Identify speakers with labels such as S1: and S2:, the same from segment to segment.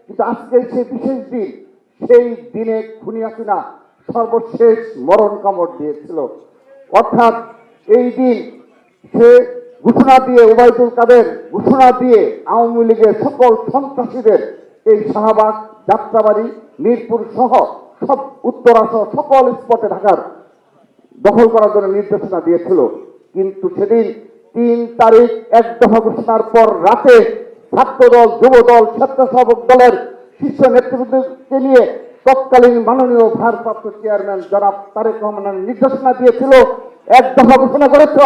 S1: কিন্তু আজকে সেই বিশেষ দিন, সেই দিনে খুনি হাসিনা সর্বশেষ মরণ কামড় দিয়েছিল। অর্থাৎ এই দিন সে ঘোষণা দিয়ে, ওবায়দুল কাদের ঘোষণা দিয়ে আওয়ামী লীগের সকল সন্ত্রাসীদের এই শাহবাগ, যাত্রাবাড়ি, মিরপুর সহ সব উত্তরা সহ সকল স্পটে ঢাকার দখল করার জন্য নির্দেশনা দিয়েছিল। কিন্তু সেদিন ৩ তারিখ এক দফা ঘোষণার পর রাতে ছাত্রদল, যুবদল, স্বেচ্ছাসেবক দলের শীর্ষ নেতৃবৃন্দকে নিয়ে তৎকালীন মাননীয় ভারপ্রাপ্ত চেয়ারম্যান জনাব তারেক রহমানের নির্দেশনা দিয়েছিল, এক দফা ঘোষণা করেছ,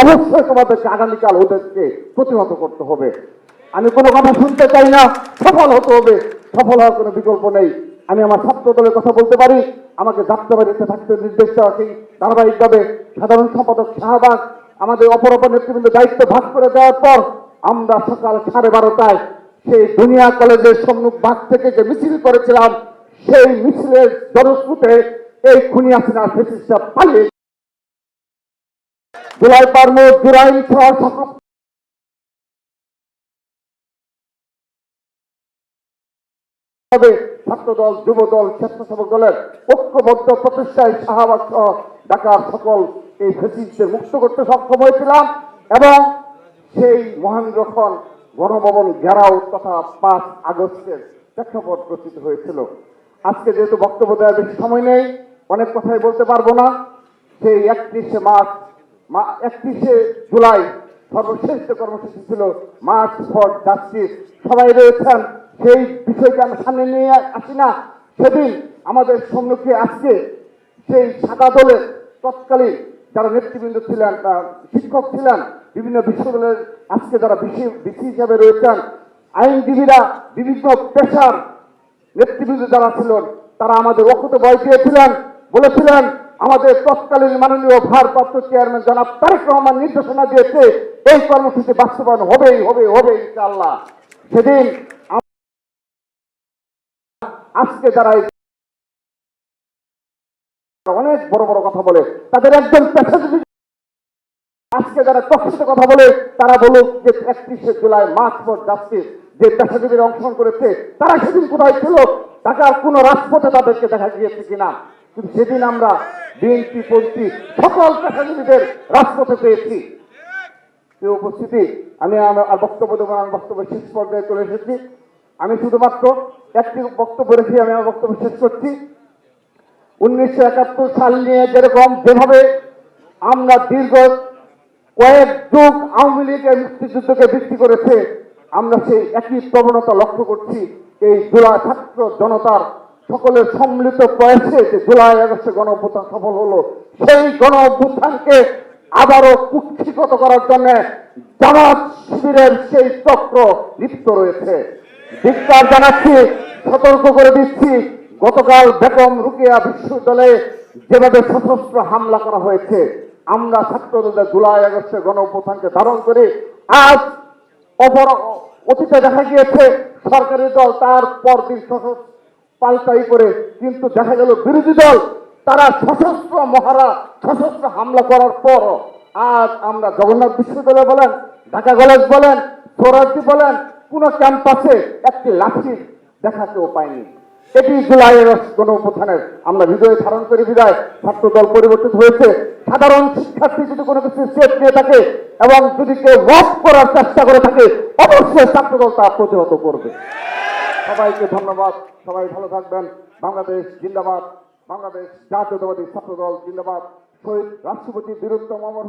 S1: অবশ্যই তোমাদেরকে আগামীকাল ওদেরকে প্রতিহত করতে হবে। আমি কোনো কথা শুনতে চাই না, সফল হতে হবে, সফল হওয়ার কোনো বিকল্প নেই। আমি আমার ছাত্র দলের কথা বলতে পারি, আমাকে যাত্রাবাড়িতে থাকতে নির্দেশ দেওয়া সেই ধারাবাহিকভাবে সাধারণ সম্পাদক শাহবাগ আমাদের অপর নেতৃবৃন্দ দায়িত্ব ভাগ করে দেওয়ার পর আমরা সকাল 12:30টায় সেই দুনিয়া কলেজের সম্মুখ ভাগ থেকে যে মিছিল করেছিলাম, সেই মিছিলের জনস্রোতে এই খুনি হাসিনার ফ্যাসিস্টরা পালিয়ে জুলাই পারমোদ, জুরাইন সহ সকল ছাত্রদল, যুবদল, স্বেচ্ছাসেবক দলের ঐক্যবদ্ধ প্রচেষ্টায় শাহবাগ সহ ঢাকার সকল এই ফ্যাসিস্টদের মুক্ত করতে সক্ষম হয়েছিলাম এবং সেই মহেন্দ্রক্ষণ গণভবন ঘেরাও তথা ৫ আগস্টের প্রেক্ষাপট রচিত হয়েছিল। আজকে যেহেতু বক্তব্য দেওয়ার বেশি সময় নেই, অনেক কথাই বলতে পারবো না। সেই 31শে জুলাই সর্বশ্রেষ্ঠ কর্মসূচি ছিল মার্চ ফর জাস্টিস। সবাই রয়েছেন, সেই বিষয়কে আমরা সামনে নিয়ে আসি না। সেদিন আমাদের সম্মুখে আজকে সেই সাদা দলের তৎকালীন যারা নেতৃবৃন্দ ছিলেন, শিক্ষক ছিলেন, বিভিন্ন বিশ্ববিদ্যালয়ের আজকে যারা বিসি হিসাবে রয়েছেন, আইনজীবীরা, বিভিন্ন পেশার নেতৃবৃন্দ যারা ছিলেন, তারা আমাদের অকুত বয় দিয়েছিলেন, বলেছিলেন আমাদের তৎকালীন মাননীয় ভারপ্রাপ্ত চেয়ারম্যান জনাব তারেক রহমান নির্দেশনা দিয়েছে, এই কর্মসূচি বাস্তবায়ন হবেই হবে হবে ইনশাআল্লাহ। সেদিন আজকে যারা অনেক বড় বড় কথা বলে, তাদের একজন পেশাজীবী আজকে যারা টকশোতে কথা বলে, তারা বলুক যে 31শে জুলাই মার্চ ফর জাস্টিস যে পেশাজীবীরা অংশগ্রহণ করেছে, তারা সেদিন কোথায় ছিল? ঢাকার কোন রাজপথে তাদেরকে দেখা গিয়েছে কিনা? কিন্তু সেদিন আমরা বিএনপি পন্থী সকল পেশাজীবীদের রাজপথে পেয়েছি। এই উপস্থিতি, আমি আর বক্তব্য দেবো, আমি বক্তব্য শেষ পর্যায়ে চলে এসেছি। আমি শুধুমাত্র একটি বক্তব্য রেখে আমি আমার বক্তব্য শেষ করছি। 1971 সাল নিয়ে যেভাবে আমরা দীর্ঘ কয়েক যুগ আওয়ামী লীগের মুক্তিযুদ্ধকে বৃদ্ধি করেছে, আমরা সেই একই প্রবণতা লক্ষ্য করছি এই জুলাই ছাত্র জনতার সকলের সম্মিলিত প্রয়াসে যে জুলাই আগস্টে গণ অভ্যুত্থান সফল হলো, সেই গণ অভ্যুত্থানকে আবারও কুক্ষিগত করার জন্য জামাত শিবিরের সেই চক্র লিপ্ত রয়েছে। ধিক্কার জানাচ্ছি, সতর্ক করে দিচ্ছি। গতকাল বেগম রোকেয়া বিশ্ববিদ্যালয়ে যেভাবে সশস্ত্র হামলা করা হয়েছে, আমরা ছাত্রদের জুলাই আগস্টের গণ অভ্যুত্থানকে ধারণ করে আজ অতীতে দেখা গিয়েছে সরকারি দল তার পরদিন সশস্ত্র পাল্টাই করে, কিন্তু দেখা গেল বিরোধী দল তারা সশস্ত্র হামলা করার পর আজ আমরা জগন্নাথ বিশ্ববিদ্যালয় বলেন, ঢাকা কলেজ বলেন, সোহরাওয়ার্দী বলেন, কোন ক্যাম্পাসে একটি লাঠি দেখাতেও পাইনি। এটি জুলাইয়ের গণ অভ্যুত্থানের আমরা হৃদয়ে ধারণ করে বিদায় ছাত্র দল পরিবর্তিত হয়েছে। সাধারণ শিক্ষার্থী যদি কোনো কিছু স্টেপ নিয়ে থাকে এবং যদি কেউ রদ করার চেষ্টা করে থাকে, অবশ্যই ছাত্র দল তা প্রতিহত করবে। সবাইকে ধন্যবাদ, সবাই ভালো থাকবেন। বাংলাদেশ জিন্দাবাদ, বাংলাদেশ জাতীয়তাবাদী ছাত্র দল জিন্দাবাদ। শহীদ রাষ্ট্রপতি বীরুত্তম অমর